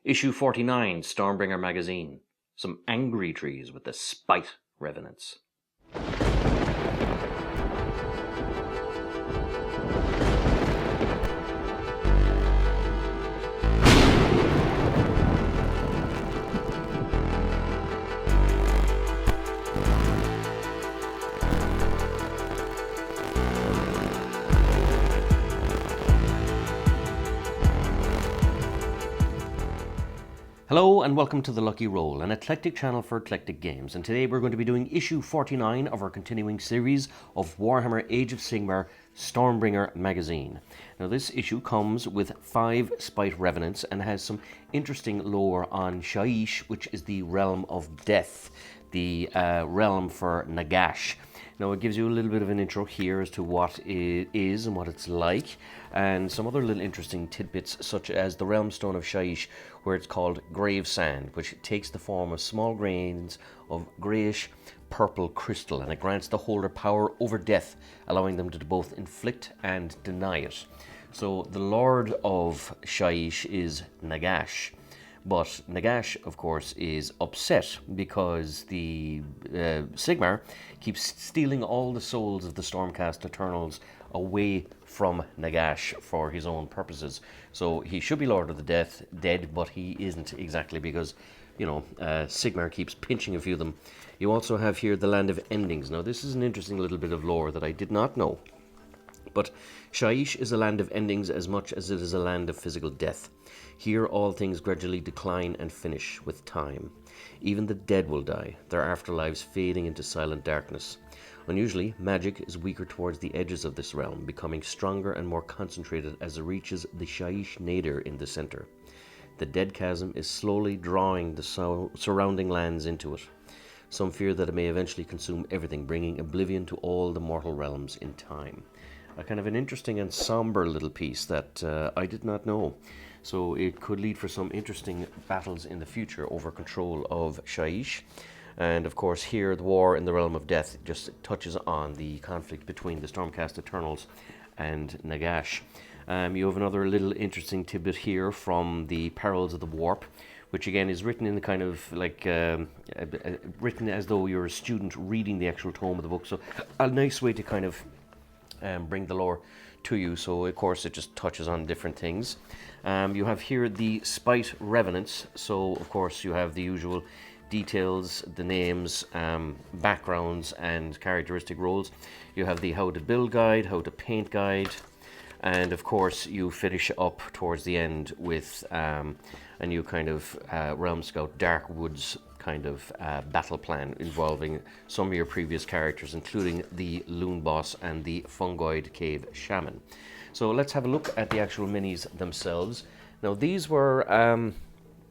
Issue 49, Stormbringer magazine. Some angry trees with the spite revenants. Hello and welcome to The Lucky Roll, an eclectic channel for eclectic games, and today we're going to be doing issue 49 of our continuing series of Warhammer Age of Sigmar Stormbringer magazine. Now this issue comes with 5 Spite Revenants and has some interesting lore on Shaiish, which is the realm of death, the realm for Nagash. Now it gives you a little bit of an intro here as to what it is and what it's like, and some other little interesting tidbits such as the realm stone of Shaiish, where it's called grave sand, which takes the form of small grains of greyish purple crystal, and it grants the holder power over death, allowing them to both inflict and deny it. So the lord of Shaiish is Nagash. But Nagash, of course, is upset because the Sigmar keeps stealing all the souls of the Stormcast Eternals away from Nagash for his own purposes. So he should be Lord of the Dead, but he isn't exactly because, Sigmar keeps pinching a few of them. You also have here the Land of Endings. Now, this is an interesting little bit of lore that I did not know. But Shaiish is a land of endings as much as it is a land of physical death. Here all things gradually decline and finish with time. Even the dead will die, their afterlives fading into silent darkness. Unusually, magic is weaker towards the edges of this realm, becoming stronger and more concentrated as it reaches the Shaiish Nadir in the center. The dead chasm is slowly drawing the surrounding lands into it. Some fear that it may eventually consume everything, bringing oblivion to all the mortal realms in time. A kind of an interesting and somber little piece that I did not know. So it could lead for some interesting battles in the future over control of Shaiish. And of course here the war in the realm of death just touches on the conflict between the Stormcast Eternals and Nagash. You have another little interesting tidbit here from the Perils of the Warp, which again is written in the kind of like written as though you're a student reading the actual tome of the book. So a nice way to kind of bring the lore to you. So of course it just touches on different things. You have here the Spite Revenants. So of course you have the usual details, the names, backgrounds and characteristic roles. You have the how to build guide, how to paint guide, and of course you finish up towards the end with a new kind of Realm Scout Dark Woods kind of battle plan involving some of your previous characters, including the Loon Boss and the Fungoid Cave Shaman. So let's have a look at the actual minis themselves. Now these were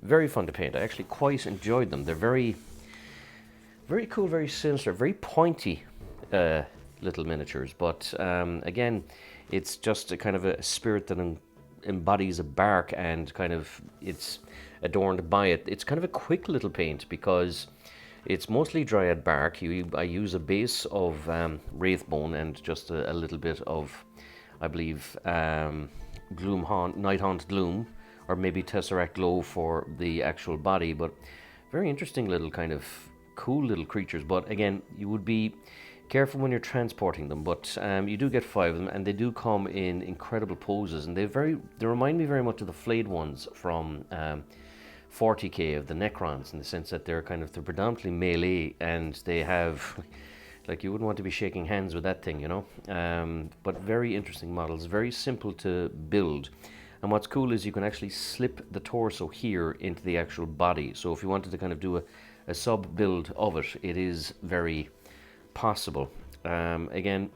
very fun to paint. I actually quite enjoyed them. They're very, very cool, very sinister, very pointy little miniatures. But again, it's just a kind of a spirit that embodies a bark, and kind of it's adorned by it. It's kind of a quick little paint because it's mostly dryad bark. I use a base of wraithbone and just a little bit of, I believe, Nighthaunt Gloom, or maybe Tesseract Glow for the actual body. But very interesting little kind of cool little creatures. But again, you would be careful when you're transporting them, but you do get 5 of them, and they do come in incredible poses, and they remind me very much of the flayed ones from 40k of the Necrons, in the sense that they're predominantly melee, and they have, like, you wouldn't want to be shaking hands with that thing, but very interesting models, very simple to build. And what's cool is you can actually slip the torso here into the actual body, so if you wanted to kind of do a sub build of it, it is very possible. Again,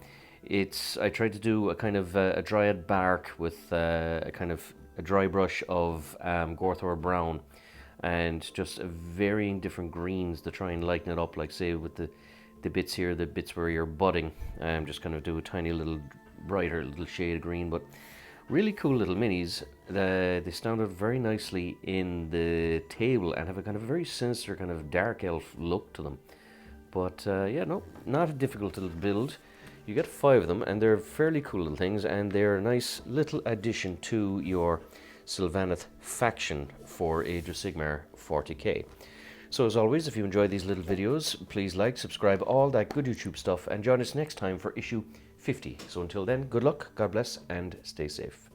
I tried to do a kind of a dryad bark with a kind of a dry brush of Gorthor Brown, and just varying different greens to try and lighten it up, like say with the bits here, the bits where you're budding, just kind of do a tiny little brighter little shade of green. But really cool little minis. They stand out very nicely in the table and have a kind of very sinister kind of dark elf look to them. But yeah, no, not a difficult little build. You get 5 of them, and they're fairly cool little things, and they're a nice little addition to your Sylvaneth faction for Age of Sigmar 40k. So as always, if you enjoy these little videos, please like, subscribe, all that good YouTube stuff, and join us next time for issue 50. So until then, good luck, God bless, and stay safe.